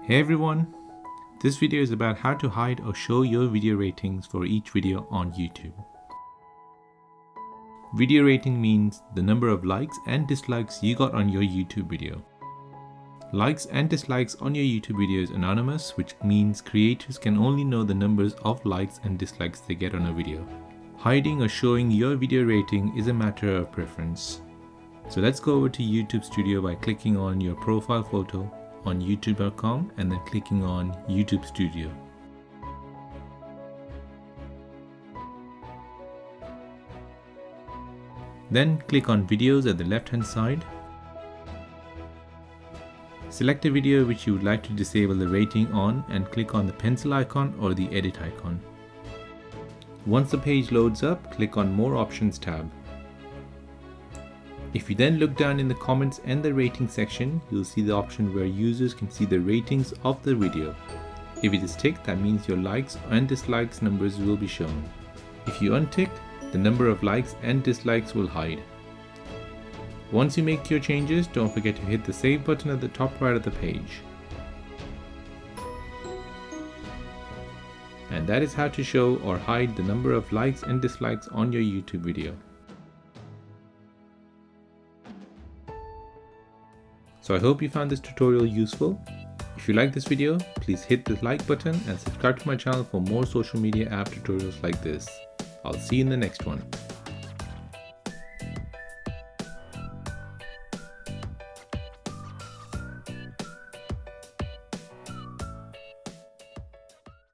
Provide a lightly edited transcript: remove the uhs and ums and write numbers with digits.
Hey everyone, this video is about how to hide or show your video ratings for each video on YouTube. Video rating means the number of likes and dislikes you got on your YouTube video. Likes and dislikes on your YouTube video is anonymous, which means creators can only know the numbers of likes and dislikes they get on a video. Hiding or showing your video rating is a matter of preference. So let's go over to YouTube Studio by clicking on your profile photo on youtube.com and then clicking on YouTube Studio. Then click on videos at the left hand side. Select a video which you would like to disable the rating on and click on the pencil icon or the edit icon. Once the page loads up, click on More Options tab. If you then look down in the comments and the rating section, you'll see the option where users can see the ratings of the video. If it is ticked, that means your likes and dislikes numbers will be shown. If you unticked, the number of likes and dislikes will hide. Once you make your changes, don't forget to hit the save button at the top right of the page. And that is how to show or hide the number of likes and dislikes on your YouTube video. So I hope you found this tutorial useful. If you like this video, please hit the like button and subscribe to my channel for more social media app tutorials like this. I'll see you in the next one.